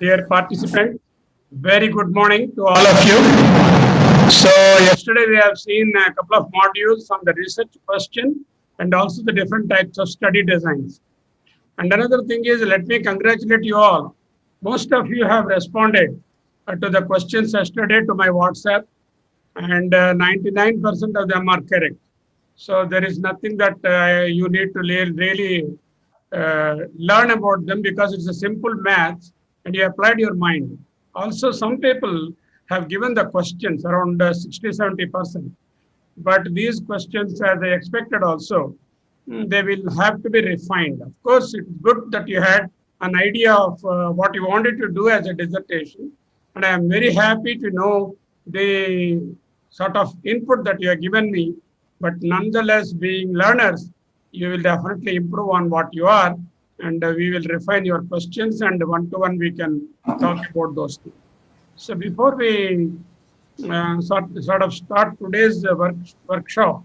Dear participants, very good morning to all of you. So yesterday we have seen a couple of modules on the research question and also the different types of study designs. And another thing is, let me congratulate you all. Most of you have responded to the questions yesterday to my WhatsApp, and 99% of them are correct. So there is nothing that you need to really learn about them, because it's a simple maths and you applied your mind. Also, some people have given the questions around 60-70%. But these questions, as I expected also, they will have to be refined. Of course, it's good that you had an idea of what you wanted to do as a dissertation. And I am very happy to know the sort of input that you have given me. But nonetheless, being learners, you will definitely improve on what you are. And we will refine your questions, and one-to-one we can talk about those things. So before we sort of start today's workshop,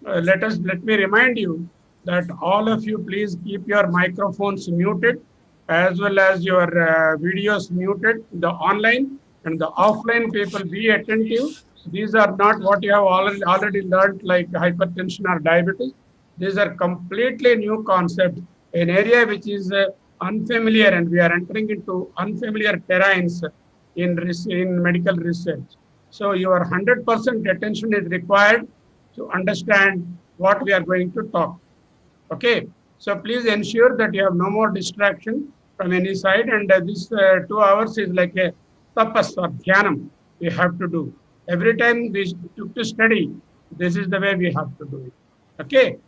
let me remind you that all of you please keep your microphones muted, as well as your videos muted, the online and the offline people be attentive. These are not what you have already learned, like hypertension or diabetes. These are completely new concepts, an area which is unfamiliar, and we are entering into unfamiliar terrains in medical research. So your 100% attention is required to understand what we are going to talk. Okay, so please ensure that you have no more distraction from any side, and this 2 hours is like a tapas or dhyanam we have to do. Every time we took to study, this is the way we have to do it. Okay,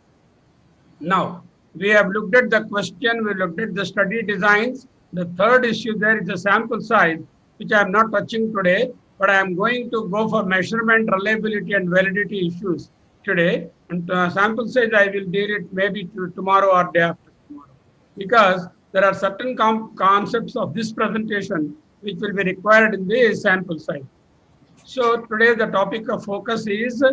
now we have looked at the question, we looked at the study designs. The third issue there is the sample size, which I am not touching today, but I am going to go for measurement, reliability, and validity issues today. And sample size, I will deal it maybe tomorrow or day after tomorrow, because there are certain concepts of this presentation which will be required in the sample size. So today the topic of focus is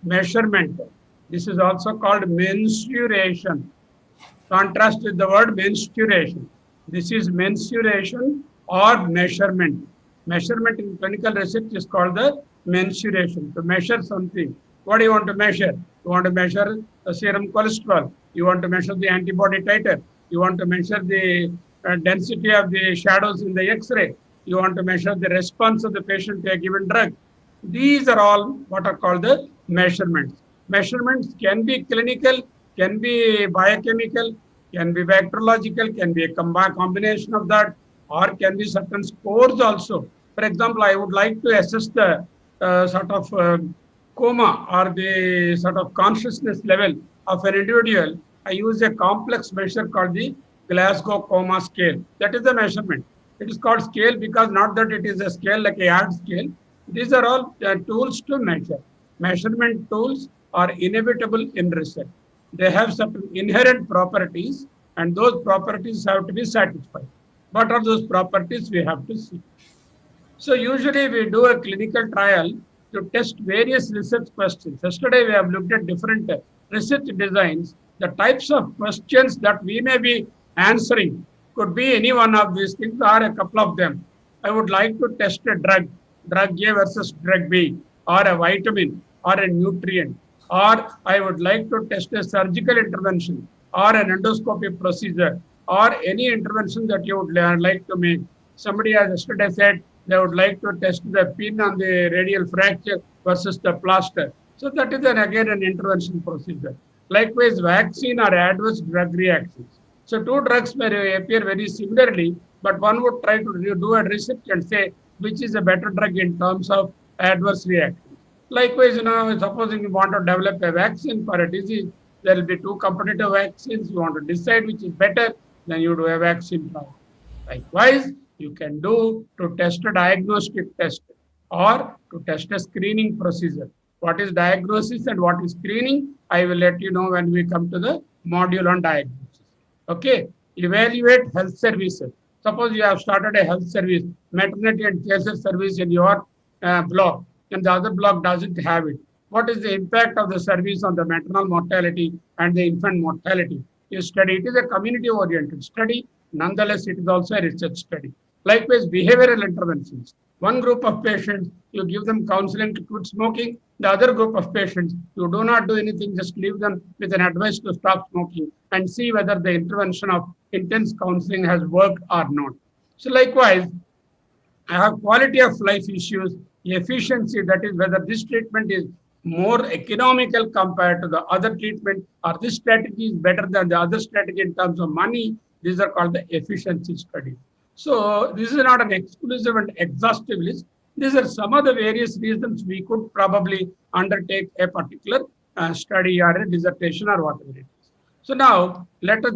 measurement. This is also called mensuration. Contrast with the word menstruation. This is mensuration or measurement. Measurement in clinical research is called the mensuration. To measure something. What do you want to measure? You want to measure the serum cholesterol. You want to measure the antibody titer. You want to measure the density of the shadows in the X-ray. You want to measure the response of the patient to a given drug. These are all what are called the measurements. Measurements can be clinical, can be biochemical, can be bacteriological, can be a combination of that, or can be certain scores also. For example, I would like to assess the sort of coma or the sort of consciousness level of an individual. I use a complex measure called the Glasgow Coma Scale. That is the measurement. It is called scale because not that it is a scale like a yard scale. These are all tools to measure. Measurement tools are inevitable in research. They have certain inherent properties, and those properties have to be satisfied. What are those properties? We have to see. So usually we do a clinical trial to test various research questions. Yesterday we have looked at different research designs. The types of questions that we may be answering could be any one of these things or a couple of them. I would like to test a drug A versus drug B, or a vitamin, or a nutrient, or I would like to test a surgical intervention, or an endoscopy procedure, or any intervention that you would like to make. Somebody has yesterday said they would like to test the pin on the radial fracture versus the plaster. So that is again an intervention procedure. Likewise, vaccine or adverse drug reactions. So two drugs may appear very similarly, but one would try to do a research and say which is a better drug in terms of adverse reaction. Likewise, supposing you want to develop a vaccine for a disease, there will be two competitive vaccines. You want to decide which is better, then you do a vaccine trial. Likewise, you can do to test a diagnostic test or to test a screening procedure. What is diagnosis and what is screening? I will let you know when we come to the module on diagnosis. Okay, evaluate health services. Suppose you have started a health service, maternity and child service in your block, and the other block doesn't have it. What is the impact of the service on the maternal mortality and the infant mortality? You study. It is a community-oriented study. Nonetheless, it is also a research study. Likewise, behavioral interventions. One group of patients, you give them counseling to quit smoking. The other group of patients, you do not do anything, just leave them with an advice to stop smoking and see whether the intervention of intense counseling has worked or not. So likewise, I have quality of life issues, efficiency, that is whether this treatment is more economical compared to the other treatment, or this strategy is better than the other strategy in terms of money. These are called the efficiency studies. So this is not an exclusive and exhaustive list. These are some of the various reasons we could probably undertake a particular study or a dissertation or whatever it is. So now let us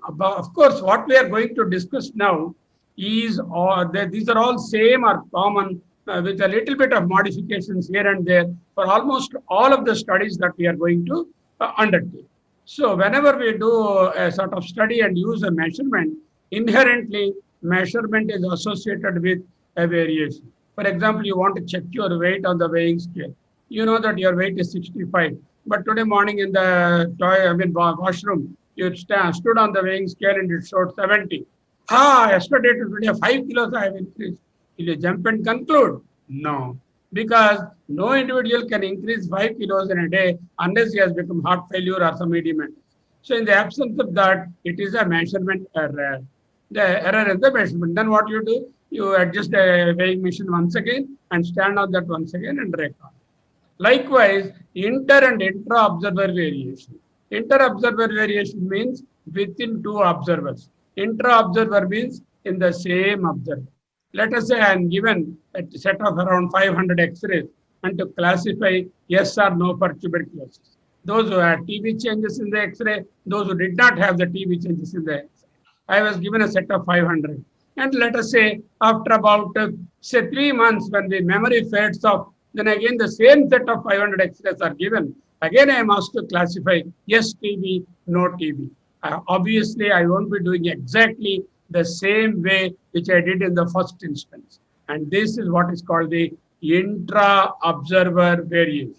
of course, what we are going to discuss now is, or these are all same or common with a little bit of modifications here and there for almost all of the studies that we are going to undertake. So whenever we do a sort of study and use a measurement, inherently measurement is associated with a variation. For example, you want to check your weight on the weighing scale. You know that your weight is 65, but today morning in the washroom, you stood on the weighing scale and it showed 70. Yesterday to today, 5 kilos I have increased. Will you jump and conclude? No, because no individual can increase 5 kilos in a day unless he has become heart failure or some idiom. So in the absence of that, it is a measurement error. The error is the measurement. Then what you do? You adjust the weighing machine once again and stand on that once again and record. Likewise, inter and intra-observer variation. Inter-observer variation means within two observers. Intra-observer means in the same observer. Let us say I am given a set of around 500 X-rays and to classify yes or no for tuberculosis. Those who had TB changes in the X-ray, those who did not have the TB changes in the X-ray. I was given a set of 500. And let us say after about, say 3 months when the memory fades off, then again the same set of 500 X-rays are given. Again I am asked to classify yes TB, no TB. Obviously, I won't be doing exactly the same way which I did in the first instance. And this is what is called the intra-observer variation.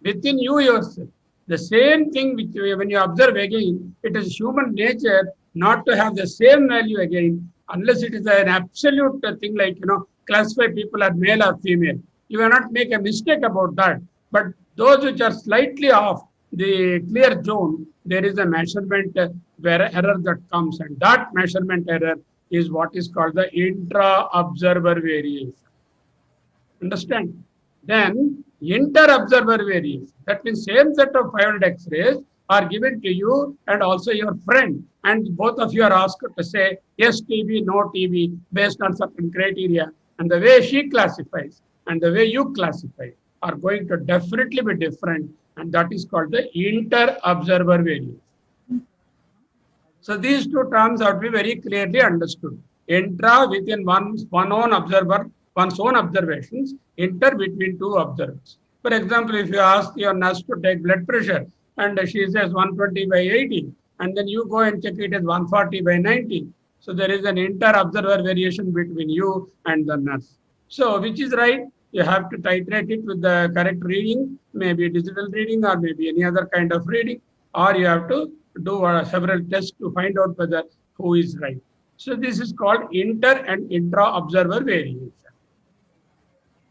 Within you yourself, the same thing which when you observe again, it is human nature not to have the same value again, unless it is an absolute thing like, classify people as male or female. You cannot make a mistake about that. But those which are slightly off the clear zone, there is a measurement error that comes, and that measurement error is what is called the intra-observer variation. Understand? Then inter-observer variation. That means same set of 500 X-rays are given to you and also your friend, and both of you are asked to say yes TB, no TB based on certain criteria, and the way she classifies and the way you classify are going to definitely be different, and that is called the inter-observer variation. So these two terms have to be very clearly understood. Intra within one's own observations, inter between two observers. For example, if you ask your nurse to take blood pressure and she says 120 by 80, and then you go and check it as 140 by 90. So there is an inter-observer variation between you and the nurse. So which is right? You have to titrate it with the correct reading, maybe digital reading or maybe any other kind of reading, or you have to do several tests to find out whether who is right. So this is called inter and intra-observer variation.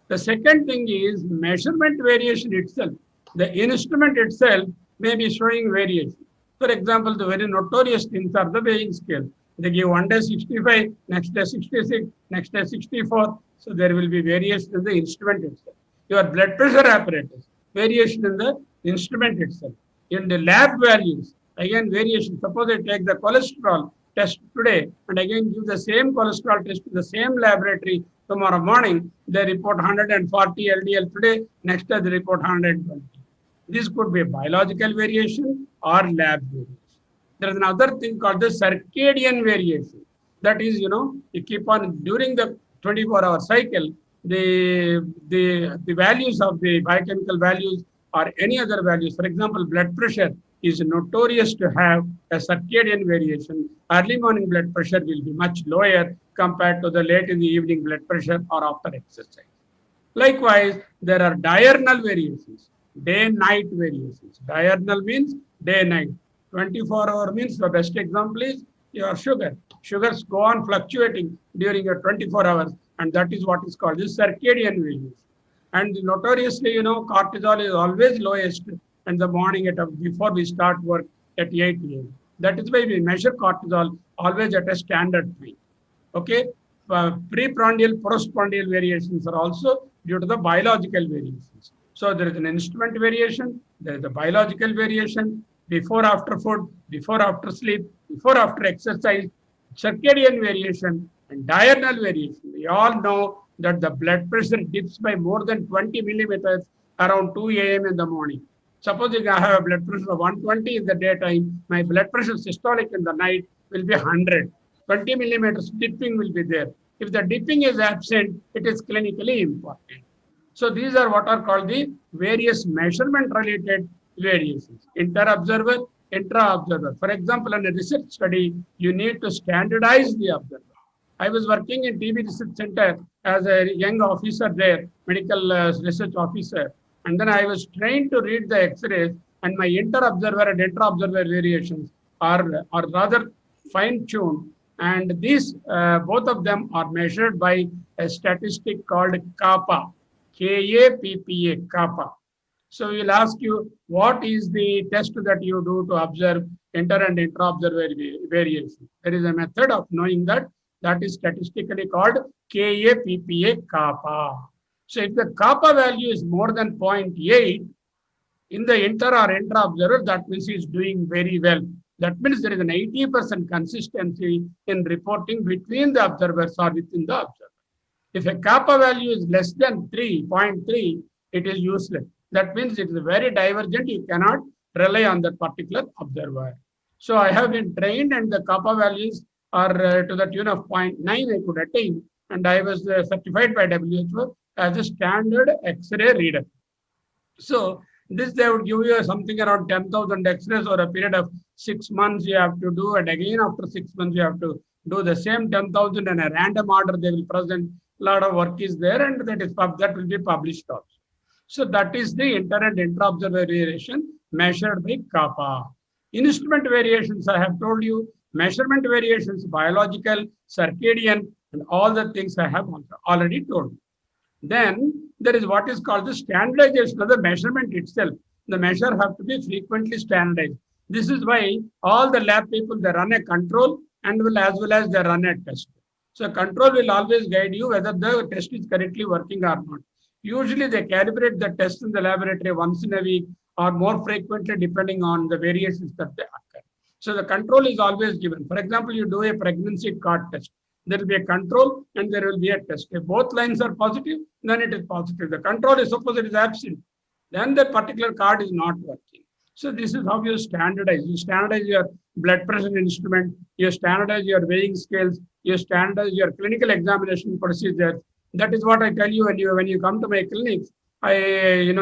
The second thing is measurement variation itself. The instrument itself may be showing variation. For example, the very notorious things are the weighing scale. They give one day 65, next day 66, next day 64. So there will be variation in the instrument itself. Your blood pressure apparatus, variation in the instrument itself. In the lab values, again variation. Suppose I take the cholesterol test today and again give the same cholesterol test to the same laboratory tomorrow morning. They report 140 LDL today, next day they report 120. This could be biological variation or lab variation. There is another thing called the circadian variation. That is, you keep on during the 24-hour cycle, the values of the biochemical values or any other values. For example, blood pressure is notorious to have a circadian variation. Early morning blood pressure will be much lower compared to the late in the evening blood pressure or after exercise. Likewise, there are diurnal variations, day-night variations. Diurnal means day-night. 24-hour means the best example is your sugar. Sugars go on fluctuating during your 24 hours, and that is what is called the circadian variation. And notoriously, cortisol is always lowest in the morning before we start work at 8 a.m. That is why we measure cortisol always at a standard 3. Okay, preprandial, postprandial variations are also due to the biological variations. So there is an instrument variation, there is a biological variation, before after food, before after sleep, before after exercise, circadian variation, and diurnal variation. We all know that the blood pressure dips by more than 20 millimeters around 2 a.m. in the morning. Supposing I have a blood pressure of 120 in the daytime, my blood pressure systolic in the night will be 100. 20 millimeters dipping will be there. If the dipping is absent, it is clinically important. So these are what are called the various measurement related variations. Inter-observer, intra-observer. For example, in a research study, you need to standardize the observer. I was working in TB Research Center as a young officer there, medical research officer. And then I was trained to read the X-rays, and my inter-observer and intra-observer variations are rather fine-tuned. And these, both of them are measured by a statistic called kappa, K-A-P-P-A, kappa. So we'll ask you, what is the test that you do to observe inter and intra-observer variation? There is a method of knowing that. That is statistically called K-A-P-P-A, kappa. So if the kappa value is more than 0.8 in the inter or intra-observer, that means he is doing very well. That means there is an 80% consistency in reporting between the observers or within the observer. If a kappa value is less than 3.3, it is useless. That means it is very divergent. You cannot rely on that particular observer. So I have been trained, and the kappa values are to the tune of 0.9 I could attain. And I was certified by WHO as a standard X-ray reader. So this they would give you something around 10,000 X-rays over a period of 6 months you have to do, and again after 6 months you have to do the same 10,000 in a random order. They will present. A lot of work is there, and that will be published also. So that is the inter and intra-observer variation measured by kappa. Instrument variations, I have told you, measurement variations, biological, circadian, and all the things I have already told you. Then there is what is called the standardization of the measurement itself. The measure have to be frequently standardized. This is why all the lab people, they run a control and as well as they run a test. So control will always guide you whether the test is correctly working or not. Usually they calibrate the test in the laboratory once in a week or more frequently depending on the variations that they occur. So the control is always given. For example, you do a pregnancy card test. There will be a control and there will be a test. If both lines are positive, then it is positive. The control is suppose it is absent, then that particular card is not working. So this is how you standardize. You standardize your blood pressure instrument, you standardize your weighing scales, you standardize your clinical examination procedures. That is what I tell you when you come to my clinics. I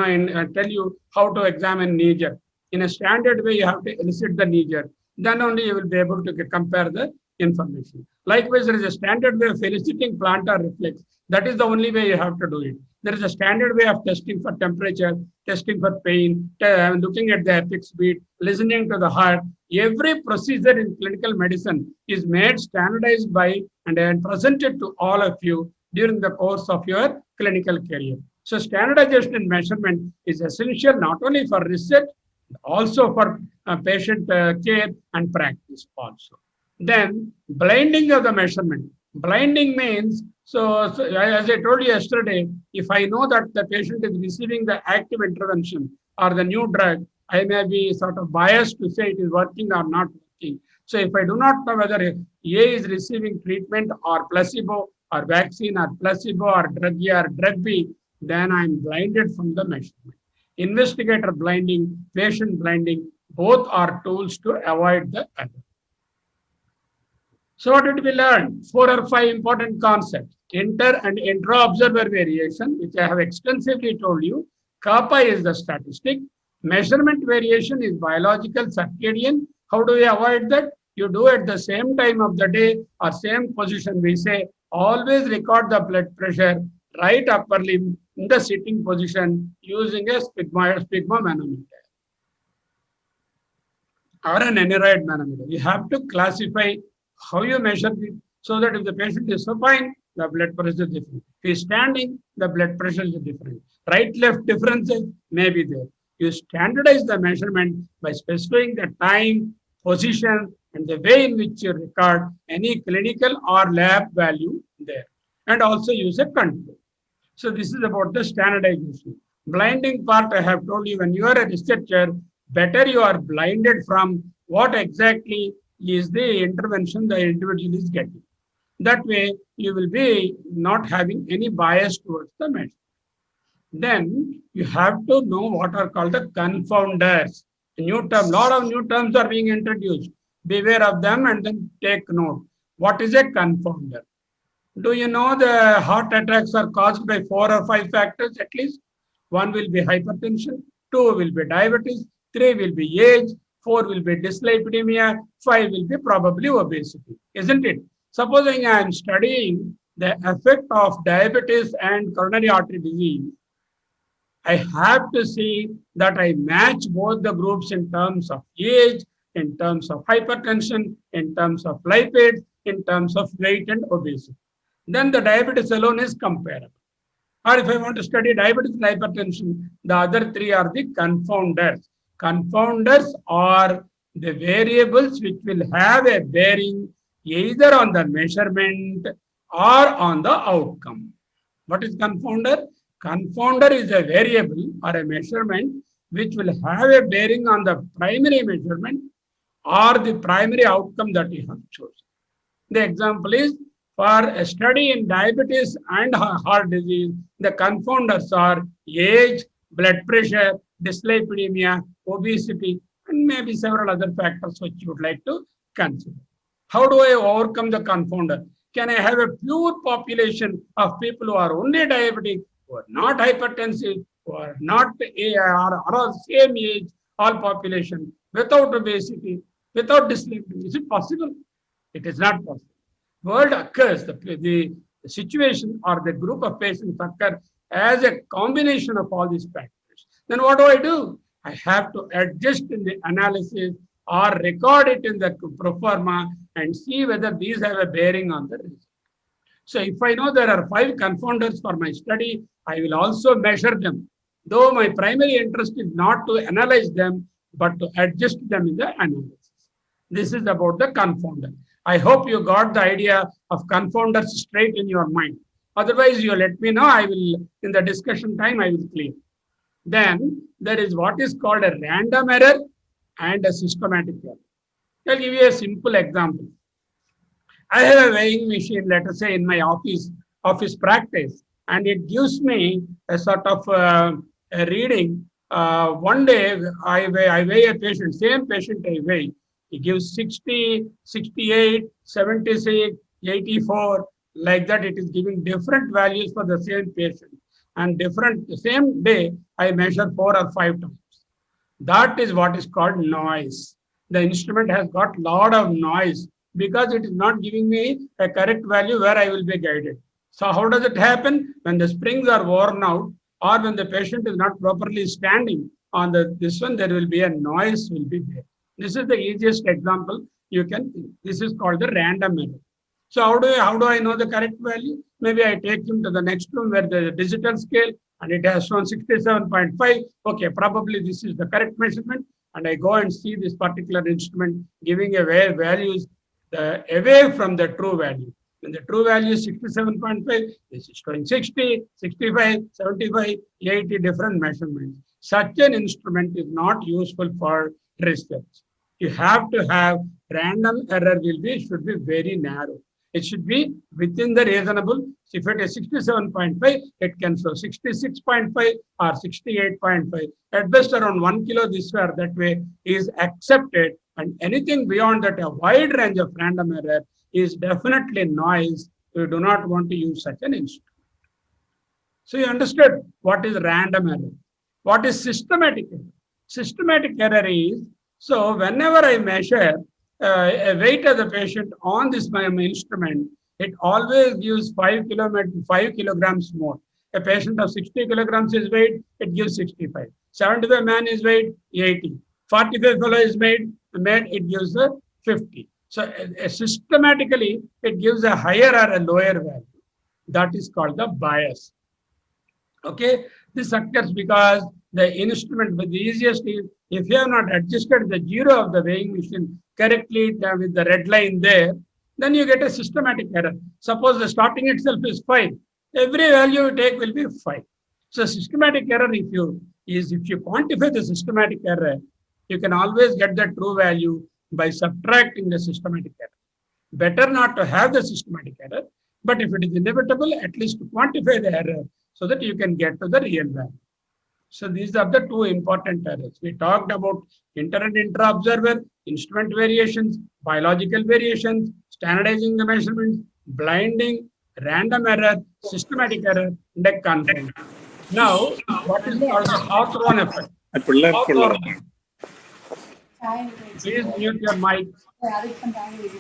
tell you how to examine knee-jerk. In a standard way, you have to elicit the knee-jerk. Then only you will be able to compare the information. Likewise, there is a standard way of eliciting plantar reflex. That is the only way you have to do it. There is a standard way of testing for temperature, testing for pain, looking at the apex beat, listening to the heart. Every procedure in clinical medicine is made standardized by and presented to all of you during the course of your clinical career. So standardization in measurement is essential not only for research, but also for patient care and practice also. Then blinding of the measurement. Blinding means, so as I told you yesterday, if I know that the patient is receiving the active intervention or the new drug, I may be sort of biased to say it is working or not working. So if I do not know whether A is receiving treatment or placebo or vaccine or placebo or drug A or drug B, then I'm blinded from the measurement. Investigator blinding, patient blinding, both are tools to avoid the error. So what did we learn? 4 or 5 important concepts. Inter and intra-observer variation, which I have extensively told you. Kappa is the statistic. Measurement variation is biological, circadian. How do we avoid that? You do at the same time of the day or same position. We say always record the blood pressure, right upper limb in the sitting position using a sphygma manometer or an aneroid manometer. You have to classify How you measure it? So that if the patient is supine, the blood pressure is different. If he is standing, the blood pressure is different. Right-left differences may be there. You standardize the measurement by specifying the time, position, and the way in which you record any clinical or lab value there. And also use a control. So this is about the standardization. Blinding part, I have told you, when you are a researcher, better you are blinded from what exactly is the intervention the individual is getting. That way, you will be not having any bias towards the measure. Then you have to know what are called the confounders. New term, lot of new terms are being introduced. Beware of them and then take note. What is a confounder? Do you know the heart attacks are caused by 4 or 5 factors at least? One will be hypertension, 2 will be diabetes, 3 will be age, 4 will be dyslipidemia, 5 will be probably obesity, isn't it? Supposing I am studying the effect of diabetes and coronary artery disease, I have to see that I match both the groups in terms of age, in terms of hypertension, in terms of lipids, in terms of weight and obesity. Then the diabetes alone is comparable. Or if I want to study diabetes and hypertension, the other 3 are the confounders. Confounders are the variables which will have a bearing either on the measurement or on the outcome. What is confounder? Confounder is a variable or a measurement which will have a bearing on the primary measurement or the primary outcome that you have chosen. The example is, for a study in diabetes and heart disease, the confounders are age, blood pressure, dyslipidemia, obesity, and maybe several other factors which you would like to consider. How do I overcome the confounder? Can I have a pure population of people who are only diabetic, who are not hypertensive, who are not or same age, all population, without obesity, without dyslipidemia? Is it possible? It is not possible. World occurs, the situation or the group of patients occur as a combination of all these factors. Then what do? I have to adjust in the analysis or record it in the pro forma and see whether these have a bearing on the result. So if I know there are 5 confounders for my study, I will also measure them. Though my primary interest is not to analyze them, but to adjust them in the analysis. This is about the confounder. I hope you got the idea of confounders straight in your mind. Otherwise, you let me know. I will, in the discussion time, I will clear. Then there is what is called a random error and a systematic error. I'll give you a simple example. I have a weighing machine, let us say, in my office practice, and it gives me a sort of a reading. One day, I weigh a patient, same patient I weigh. He gives 60, 68, 76, 84, like that. It is giving different values for the same patient. And the same day, I measure 4 or 5 times. That is what is called noise. The instrument has got a lot of noise because it is not giving me a correct value where I will be guided. So how does it happen? When the springs are worn out or when the patient is not properly standing on this one, there will be a noise will be there. This is the easiest example you can think. This is called the random error. So how do I know the correct value? Maybe I take him to the next room where the digital scale and it has shown 67.5. Okay, probably this is the correct measurement. And I go and see this particular instrument giving away values away from the true value. When the true value is 67.5, this is showing 60, 65, 75, 80 different measurements. Such an instrument is not useful for research. You have to have random error should be very narrow. It should be within the reasonable. If it is 67.5, it can show 66.5 or 68.5. At best around 1 kilo this way or that way is accepted. And anything beyond that, a wide range of random error is definitely noise. You do not want to use such an instrument. So you understood what is random error. What is systematic error? Systematic error is, so whenever I measure a weight of the patient on this my instrument, it always gives 5 kilograms more. A patient of 60 kilograms is weight, it gives 65. 75 man is weight, 80. 45 fellow is made, it gives 50. So systematically, it gives a higher or a lower value. That is called the bias. Okay, this occurs because the instrument with the easiest is, if you have not adjusted the zero of the weighing machine correctly with the red line there, then you get a systematic error. Suppose the starting itself is 5, every value you take will be 5. So systematic error, if you quantify the systematic error, you can always get the true value by subtracting the systematic error. Better not to have the systematic error, but if it is inevitable, at least to quantify the error so that you can get to the real value. So these are the two important errors. We talked about inter and intra-observer, instrument variations, biological variations, standardizing the measurements, blinding, random error, systematic error, and a confounder. Now, what is called the Hawthorne effect? Hawthorne. Please mute your mic.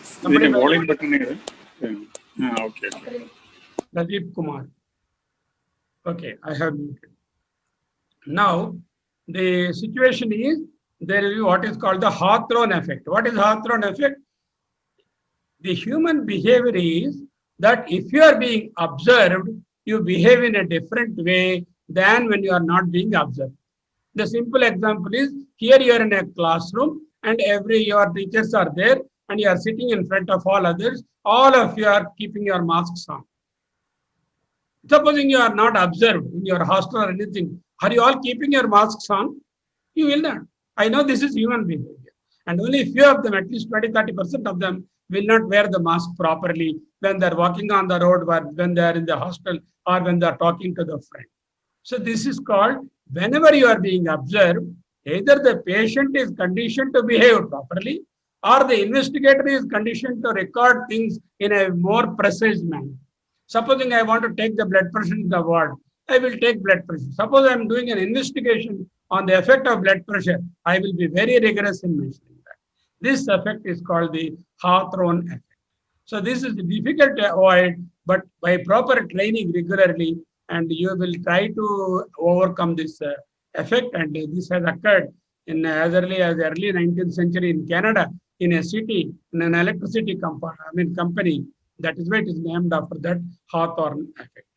Somebody volume button here. Okay. Rajiv Kumar. Okay, I have muted. Now, the situation is, there will be what is called the Hawthorne effect. What is Hawthorne effect? The human behavior is that if you are being observed, you behave in a different way than when you are not being observed. The simple example is, here you are in a classroom and your teachers are there and you are sitting in front of all others. All of you are keeping your masks on. Supposing you are not observed in your hostel or anything, are you all keeping your masks on? You will not. I know this is human behavior. And only few of them, at least 20-30% of them, will not wear the mask properly when they're walking on the road, when they're in the hostel, or when they're talking to the friend. So this is called, whenever you are being observed, either the patient is conditioned to behave properly, or the investigator is conditioned to record things in a more precise manner. Supposing I want to take the blood pressure in the ward, I will take blood pressure. Suppose I am doing an investigation on the effect of blood pressure, I will be very rigorous in measuring that. This effect is called the Hawthorne effect. So this is difficult to avoid, but by proper training regularly, and you will try to overcome this effect. And this has occurred in as early as the early 19th century in Canada, in a city, in an electricity company. That is why it is named after that Hawthorne effect.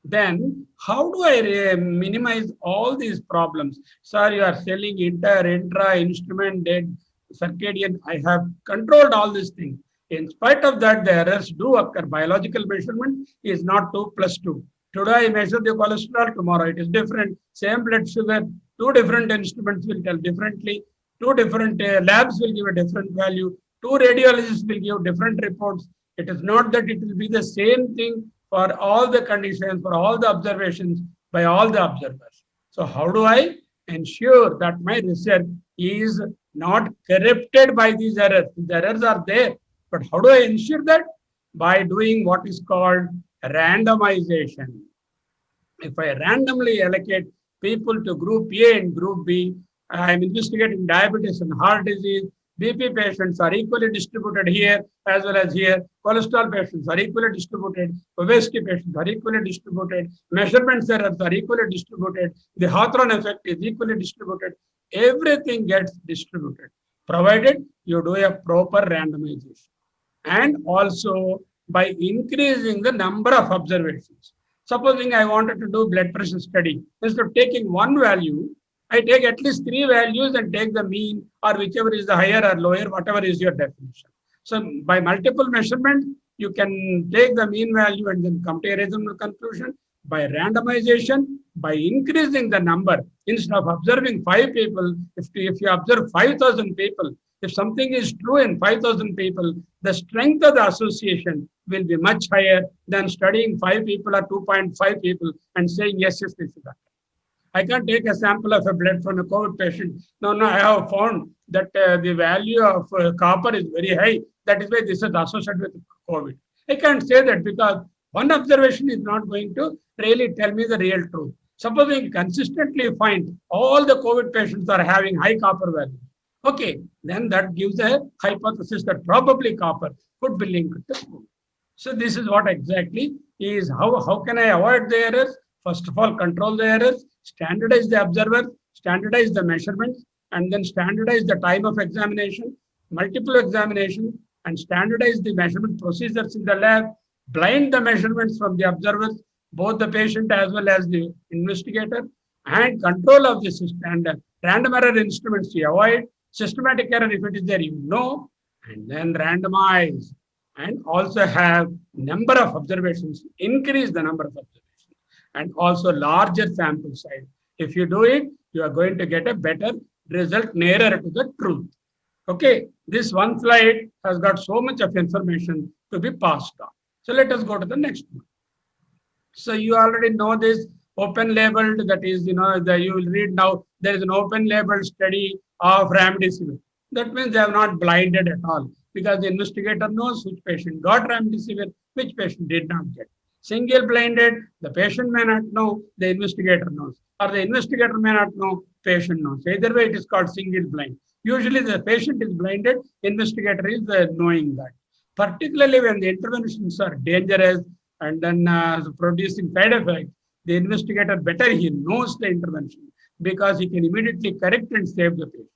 Then, how do I minimize all these problems? Sir, you are selling inter, intra, instrument, dead, circadian. I have controlled all these things. In spite of that, the errors do occur. Biological measurement is not 2 plus 2. Today I measure the cholesterol, tomorrow it is different. Same blood sugar, 2 different instruments will tell differently. 2 different labs will give a different value. 2 radiologists will give different reports. It is not that it will be the same thing for all the conditions, for all the observations by all the observers. So how do I ensure that my research is not corrupted by these errors? The errors are there, but how do I ensure that? By doing what is called randomization. If I randomly allocate people to group A and group B, I am investigating diabetes and heart disease. BP patients are equally distributed here as well as here. Cholesterol patients are equally distributed. Obesity patients are equally distributed. Measurement errors are equally distributed. The Hawthorne effect is equally distributed. Everything gets distributed, provided you do a proper randomization. And also by increasing the number of observations. Supposing I wanted to do blood pressure study, instead of taking one value, I take at least 3 values and take the mean, or whichever is the higher or lower, whatever is your definition. So by multiple measurements, you can take the mean value and then come to a reasonable conclusion. By randomization, by increasing the number, instead of observing 5 people, if you observe 5,000 people, if something is true in 5,000 people, the strength of the association will be much higher than studying 5 people or 2.5 people and saying, yes, this is that. I can't take a sample of a blood from a COVID patient. No, I have found that the value of copper is very high. That is why this is associated with COVID. I can't say that because one observation is not going to really tell me the real truth. Supposing you consistently find all the COVID patients are having high copper value. Okay, then that gives a hypothesis that probably copper could be linked to COVID. So this is what exactly is how can I avoid the errors? First of all, control the errors, standardize the observer, standardize the measurements, and then standardize the time of examination, multiple examination, and standardize the measurement procedures in the lab, blind the measurements from the observers, both the patient as well as the investigator, and control of the system and random error instruments to avoid systematic error if it is there, and then randomize and also have number of observations, increase the number of observations, and also larger sample size. If you do it, you are going to get a better result nearer to the truth. Okay, this one slide has got so much of information to be passed on. So let us go to the next one. So you already know this open labeled, that is, you will read now, there is an open labeled study of remdesivir. That means they have not blinded at all, because the investigator knows which patient got remdesivir, which patient did not get. Single blinded, the patient may not know, the investigator knows, or the investigator may not know, patient knows. Either way, it is called single blind. Usually the patient is blinded, investigator is knowing that. Particularly when the interventions are dangerous and then producing side effects, the investigator better he knows the intervention, because he can immediately correct and save the patient.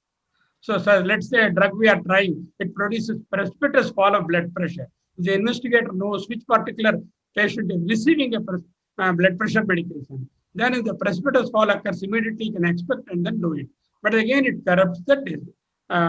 So let's say a drug we are trying, it produces precipitous fall of blood pressure. The investigator knows which particular patient is receiving a blood pressure medication. Then if the precipitous fall occurs, immediately you can expect and then do it. But again, it corrupts the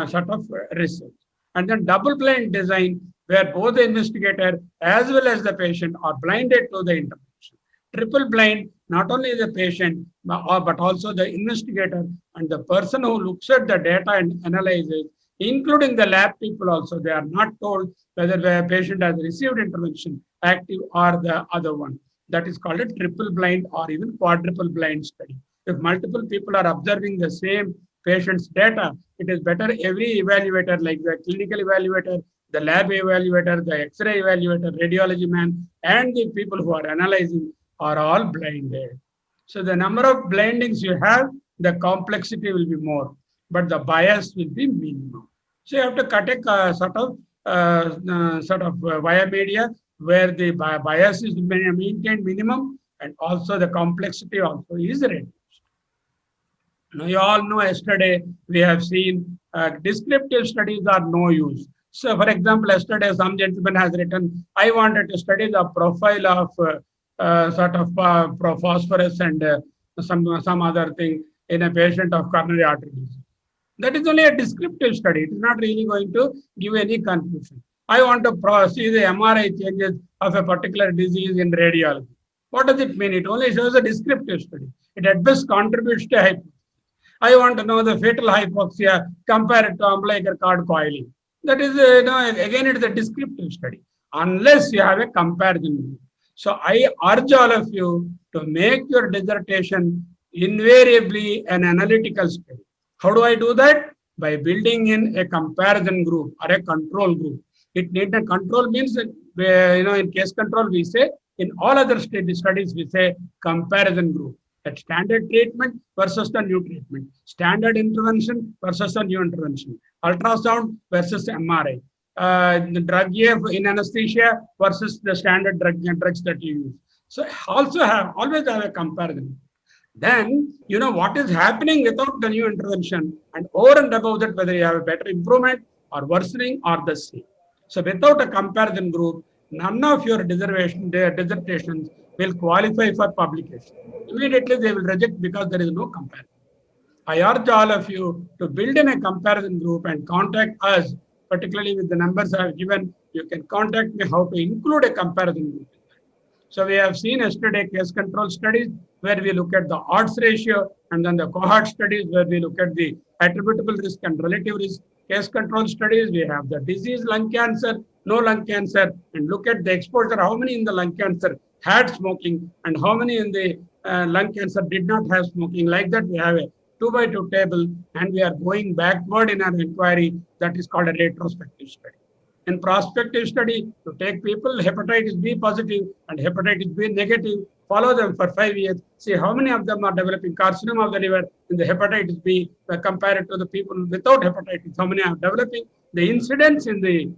sort of research. And then double blind design, where both the investigator as well as the patient are blinded to the intervention. Triple blind, not only the patient, but also the investigator and the person who looks at the data and analyzes, including the lab people also. They are not told whether the patient has received intervention, active or the other one. That is called a triple blind or even quadruple blind study. If multiple people are observing the same patient's data, it is better every evaluator, like the clinical evaluator, the lab evaluator, the X-ray evaluator, radiology man, and the people who are analyzing are all blinded. So the number of blindings you have, the complexity will be more, but the bias will be minimum. So you have to cut a sort of via media where the bias is maintained minimum, and also the complexity also is reduced. Now you all know yesterday we have seen descriptive studies are no use. So for example, yesterday some gentleman has written, I wanted to study the profile of phosphorus and some other thing in a patient of coronary artery disease. That is only a descriptive study. It is not really going to give any conclusion. I want to see the MRI changes of a particular disease in radiology. What does it mean? It only shows a descriptive study. It at best contributes to hypothesis. I want to know the fatal hypoxia compared to umbilical cord coiling. That is, again, it is a descriptive study, unless you have a comparison. So I urge all of you to make your dissertation invariably an analytical study. How do I do that? By building in a comparison group or a control group. It needs a control means that, in case control we say, in all other studies we say comparison group. That standard treatment versus the new treatment, standard intervention versus the new intervention, ultrasound versus MRI, the drug in anesthesia versus the standard drugs that you use. So always have a comparison. Then you know what is happening without the new intervention, and over and above that, whether you have a better improvement or worsening or the same. So without a comparison group, none of your dissertations will qualify for publication. Immediately they will reject because there is no comparison. I urge all of you to build in a comparison group and contact us, particularly with the numbers I have given. You can contact me how to include a comparison group. So we have seen yesterday case control studies where we look at the odds ratio, and then the cohort studies where we look at the attributable risk and relative risk. Case control studies, we have the disease lung cancer, no lung cancer, and look at the exposure, how many in the lung cancer had smoking and how many in the lung cancer did not have smoking. Like that, we have a 2x2 table, and we are going backward in our inquiry. That is called a retrospective study. In prospective study, to take people hepatitis B positive and hepatitis B negative, follow them for 5 years, see how many of them are developing carcinoma of the liver in the hepatitis B compared to the people without hepatitis, how many are developing. The incidence in the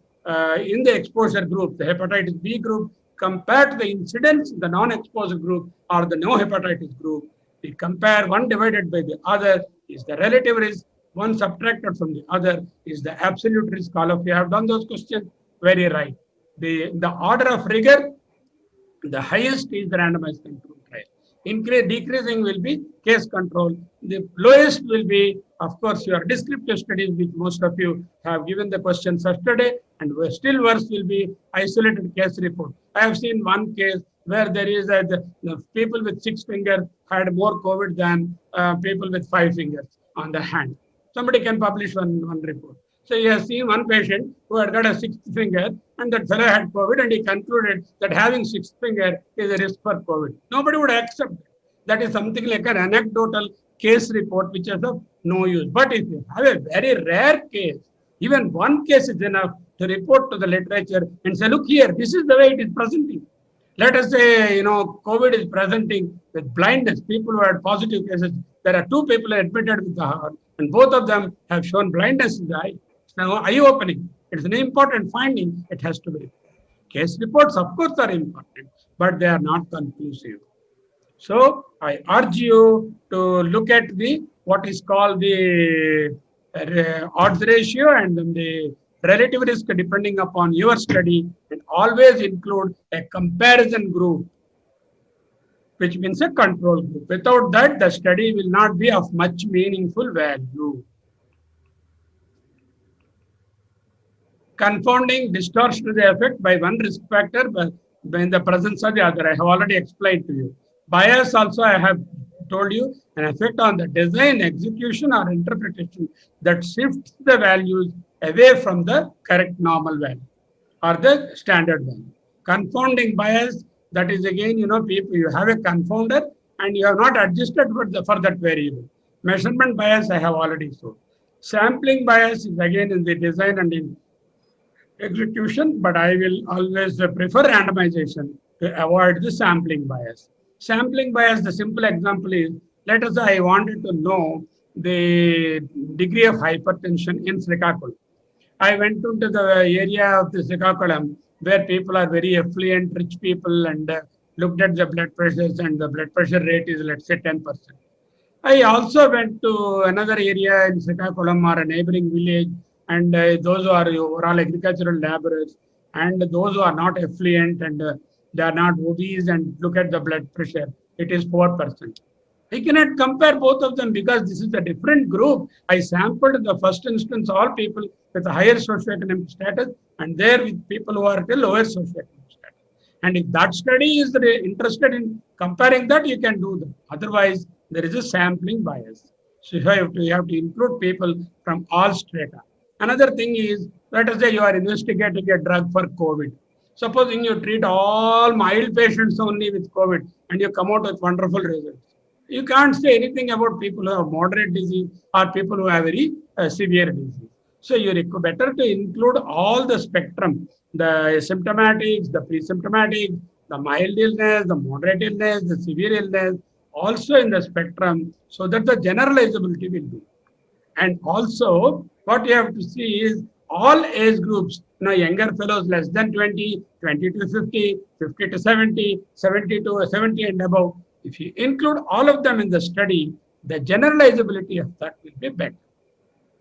exposure group, the hepatitis B group, compared to the incidence in the non-exposure group or the no hepatitis group. We compare one divided by the other is the relative risk, one subtracted from the other is the absolute risk. All of you have done those questions. very right. The order of rigor, the highest is the randomized control trial. Decreasing will be case control. The lowest will be, of course, your descriptive studies, which most of you have given the questions yesterday, and still worse will be isolated case report. I have seen one case where there is the people with 6 fingers had more COVID than people with 5 fingers on the hand. Somebody can publish one report. So you have seen one patient who had got a 6th finger, and that fellow had COVID, and he concluded that having 6th finger is a risk for COVID. Nobody would accept that. That is something like an anecdotal case report, which is of no use. But if you have a very rare case, even one case is enough to report to the literature and say, look here, this is the way it is presenting. Let us say, COVID is presenting with blindness. People who had positive cases, there are 2 people admitted with the heart, and both of them have shown blindness in the eye. Now, eye-opening. It's an important finding. It has to be. Case reports, of course, are important, but they are not conclusive. So, I urge you to look at what is called the odds ratio and then the relative risk depending upon your study, and always include a comparison group, which means a control group. Without that, the study will not be of much meaningful value. Confounding distortion of the effect by one risk factor in the presence of the other. I have already explained to you. Bias also I have told you, an effect on the design, execution, or interpretation that shifts the values away from the correct normal value or the standard value. Confounding bias, that is again, people, you have a confounder and you have not adjusted for that variable. Measurement bias I have already shown. Sampling bias is again in the design and in execution, but I will always prefer randomization to avoid the sampling bias. Sampling bias, the simple example is, let us say I wanted to know the degree of hypertension in Srikakulam. I went into the area of the Srikakulam where people are very affluent, rich people, and looked at the blood pressures, and the blood pressure rate is, let's say, 10%. I also went to another area in Srikakulam or a neighboring village, and those who are overall agricultural laborers, and those who are not affluent and they are not obese, and look at the blood pressure, it is 4%. I cannot compare both of them because this is a different group. I sampled in the first instance all people with a higher socioeconomic status, and there with people who are at a lower socioeconomic status. And if that study is interested in comparing that, you can do that. Otherwise, there is a sampling bias. So you have to include people from all strata. Another thing is, let us say you are investigating a drug for COVID. Supposing you treat all mild patients only with COVID and you come out with wonderful results. You can't say anything about people who have moderate disease or people who have very severe disease. So you better to include all the spectrum, the symptomatics, the pre-symptomatic, the mild illness, the moderate illness, the severe illness, also in the spectrum, so that the generalizability will be. And also, what you have to see is all age groups, younger fellows less than 20, 20 to 50, 50 to 70, 70 to 70 and above. If you include all of them in the study, the generalizability of that will be better.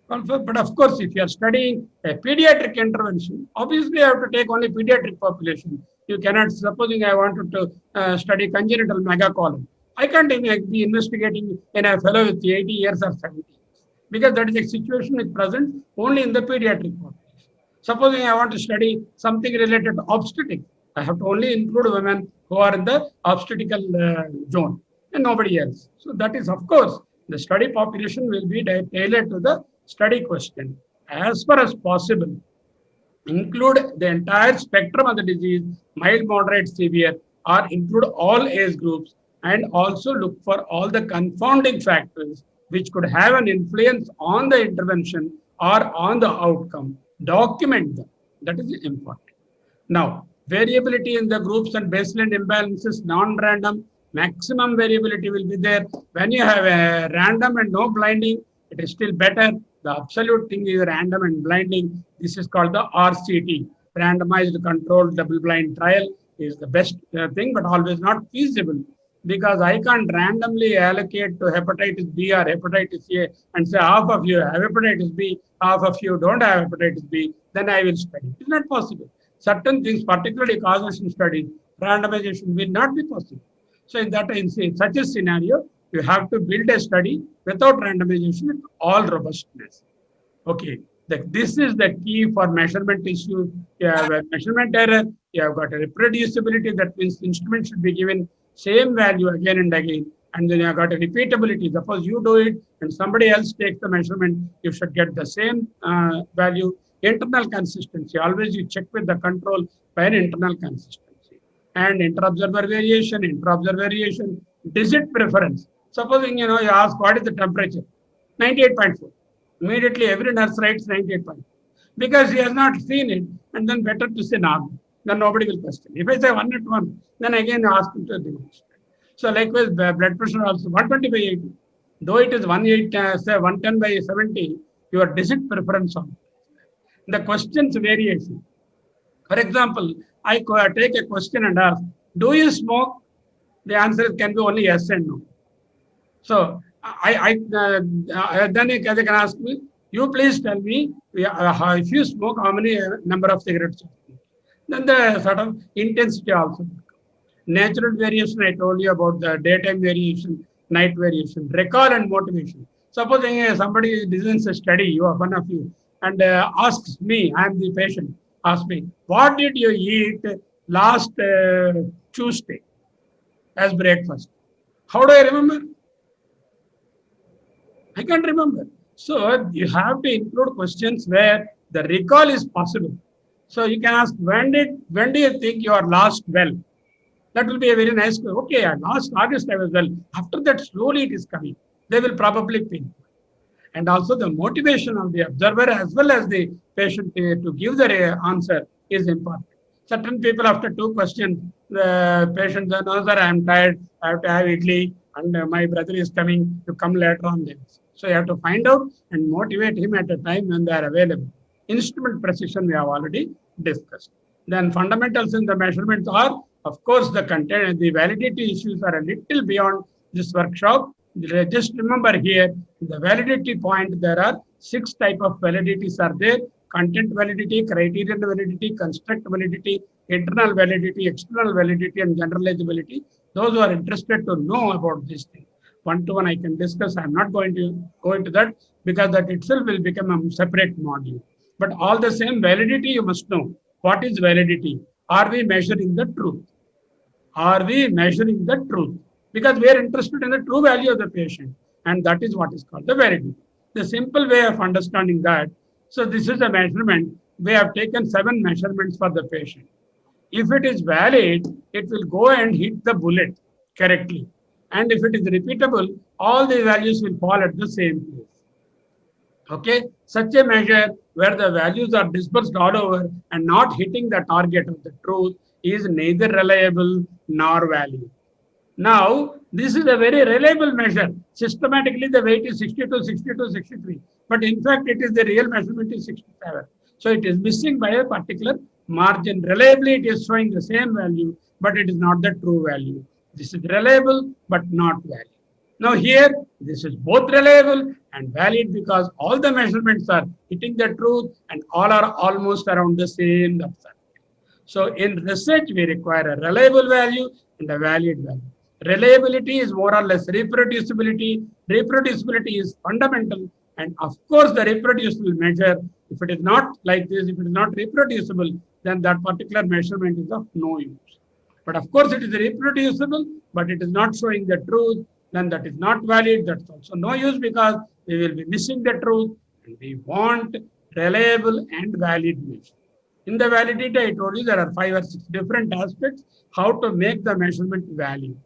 But of course, if you are studying a pediatric intervention, obviously you have to take only pediatric population. You cannot, supposing I wanted to study congenital megacolon, I can't be investigating in a fellow with 80 years or 70 years, because that is a situation which presents only in the pediatric population. Supposing I want to study something related to obstetrics, I have to only include women who are in the obstetrical zone and nobody else. So that is, of course, the study population will be tailored to the study question. As far as possible, include the entire spectrum of the disease, mild, moderate, severe, or include all age groups, and also look for all the confounding factors which could have an influence on the intervention or on the outcome. Document them. That is important. Now, variability in the groups and baseline imbalances, non-random, maximum variability will be there. When you have a random and no blinding, it is still better. The absolute thing is random and blinding. This is called the RCT, randomized controlled double-blind trial, is the best thing, but always not feasible, because I can't randomly allocate to hepatitis B or hepatitis A and say half of you have hepatitis B, half of you don't have hepatitis B, then I will study. It's not possible. certain things, particularly causation studies, randomization will not be possible. So in such a scenario, you have to build a study without randomization with all robustness. Okay, this is the key for measurement issues. You have a measurement error, you have got a reproducibility, that means the instrument should be given same value again and again, and then you have got a repeatability. Suppose you do it and somebody else takes the measurement, you should get the same value. Internal consistency, always you check with the control by an internal consistency. And inter-observer variation, digit preference. Supposing you ask what is the temperature, 98.4. Immediately every nurse writes 98.4 because he has not seen it, and then better to say normal. Then nobody will question. If I say 101, then again ask him to demonstrate. So likewise, blood pressure also 120 by 80. Though it is say 110 by 70, your digit preference on the questions variation. For example, I take a question and ask, do you smoke? The answer can be only yes and no. So then they can ask me, you please tell me, if you smoke, how many number of cigarettes you smoke? Then the sort of intensity also. Natural variation, I told you about the daytime variation, night variation, recall and motivation. Supposing somebody designs a study, one of you, and asks me, I am the patient, asks me, what did you eat last Tuesday as breakfast? How do I remember? I can't remember. So you have to include questions where the recall is possible. So you can ask, when do you think you are last well? That will be a very nice question. Okay, last August I was well. After that, slowly it is coming. They will probably think. And also the motivation of the observer as well as the patient to give the answer is important. Certain people after 2 questions, the patient says, no sir, I am tired, I have to have idli, and my brother is coming to come later on then. So you have to find out and motivate him at a time when they are available. Instrument precision we have already discussed. Then fundamentals in the measurements are, of course, the content, the validity issues are a little beyond this workshop. Just remember here, the validity point, there are 6 types of validities are there. Content validity, criterion validity, construct validity, internal validity, external validity, and generalizability. Those who are interested to know about this thing, one-to-one I can discuss. I'm not going to go into that because that itself will become a separate module. But all the same, validity you must know. What is validity? Are we measuring the truth? Are we measuring the truth? Because we are interested in the true value of the patient, and that is what is called the validity. The simple way of understanding that, so this is a measurement. We have taken 7 measurements for the patient. If it is valid, it will go and hit the bullet correctly. And if it is repeatable, all the values will fall at the same place. Okay, such a measure where the values are dispersed all over and not hitting the target of the truth is neither reliable nor valid. Now, this is a very reliable measure. Systematically, the weight is 62, 62, 63. But in fact, it is the real measurement is 67. So it is missing by a particular margin. Reliably, it is showing the same value, but it is not the true value. This is reliable, but not valid. Now here, this is both reliable and valid because all the measurements are hitting the truth and all are almost around the same depth. So in research, we require a reliable value and a valid value. Reliability is more or less reproducibility. Reproducibility is fundamental. And of course, the reproducible measure, if it is not like this, if it is not reproducible, then that particular measurement is of no use. But of course, it is reproducible, but it is not showing the truth, then that is not valid. That's also no use because we will be missing the truth. And we want reliable and valid measure. In the validity, I told you there are 5 or 6 different aspects how to make the measurement valid.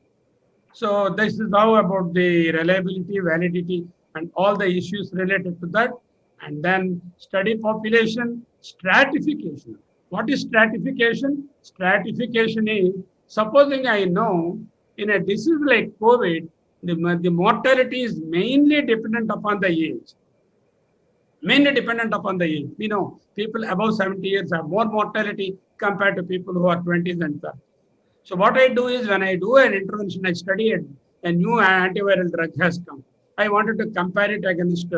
So this is how about the reliability, validity, and all the issues related to that. And then study population, stratification. What is stratification? Stratification is, supposing I know in a disease like COVID, the mortality is mainly dependent upon the age. Mainly dependent upon the age. We know people above 70 years have more mortality compared to people who are 20s and 30s. So what I do is when I do an intervention, I study a new antiviral drug has come. I wanted to compare it against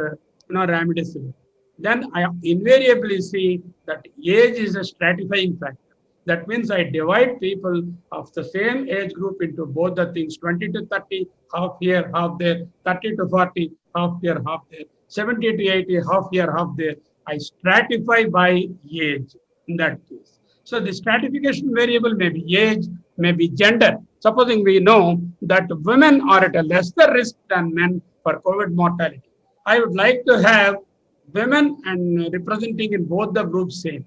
remdesivir. then I invariably see that age is a stratifying factor. That means I divide people of the same age group into both the things, 20 to 30, half here, half there, 30 to 40, half here, half there, 70 to 80, half here, half there. I stratify by age in that case. So the stratification variable may be age, may be gender. Supposing we know that women are at a lesser risk than men for COVID mortality. I would like to have women and representing in both the groups same.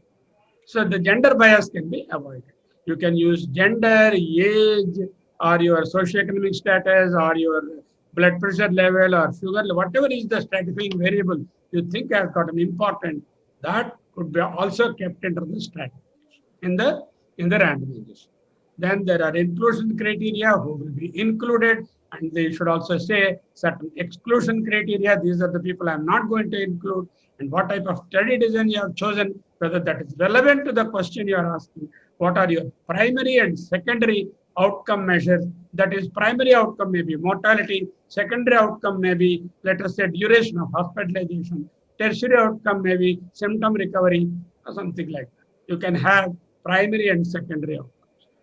So the gender bias can be avoided. You can use gender, age, or your socioeconomic status, or your blood pressure level, or sugar, whatever is the stratifying variable you think has got an important, that could be also kept under the stratification in the randomization. Then there are inclusion criteria who will be included, and they should also say certain exclusion criteria. These are the people I'm not going to include, and what type of study design you have chosen, whether that is relevant to the question you are asking. What are your primary and secondary outcome measures? That is, primary outcome may be mortality, secondary outcome may be, let us say, duration of hospitalization, tertiary outcome may be symptom recovery, or something like that. You can have primary and secondary outcome.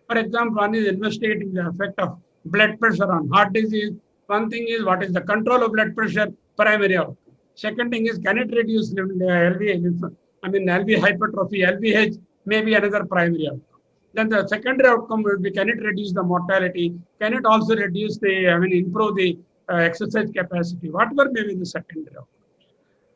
For example, one is investigating the effect of blood pressure on heart disease. One thing is what is the control of blood pressure, primary outcome. Second thing is, can it reduce LV hypertrophy, LVH, maybe another primary outcome. Then the secondary outcome will be, can it reduce the mortality? Can it also reduce improve the exercise capacity? Whatever may be the secondary outcome.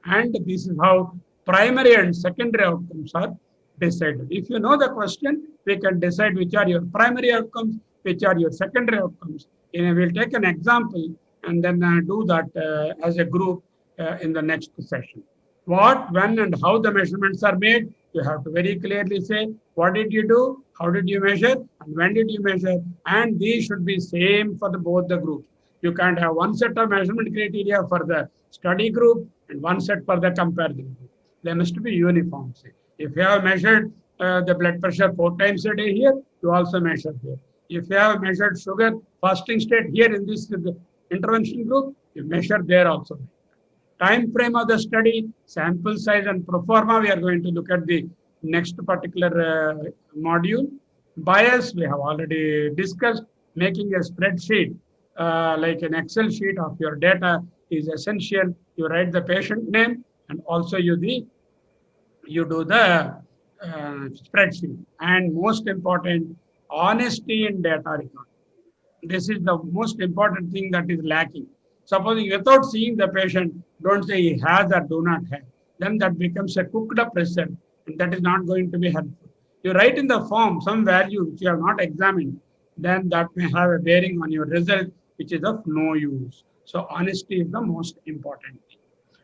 And this is how primary and secondary outcomes are decided. If you know the question, we can decide which are your primary outcomes, which are your secondary outcomes. And we'll take an example and then do that as a group in the next session. What, when, and how the measurements are made, you have to very clearly say, what did you do, how did you measure, and when did you measure, and these should be same for both the groups. You can't have one set of measurement criteria for the study group and one set for the comparison group. They must be uniform. If you have measured the blood pressure 4 times a day here, you also measure here. If you have measured sugar fasting state here in this intervention group, you measure there also. Time frame of the study, sample size, and pro forma, we are going to look at the next particular module. Bias, we have already discussed. Making a spreadsheet, like an Excel sheet of your data is essential. You write the patient name and also you do the spreadsheet. And most important, honesty in data record. This is the most important thing that is lacking. Supposing without seeing the patient, don't say he has or do not have. Then that becomes a cooked up result, and that is not going to be helpful. You write in the form some value which you have not examined, then that may have a bearing on your result, which is of no use. So honesty is the most important thing.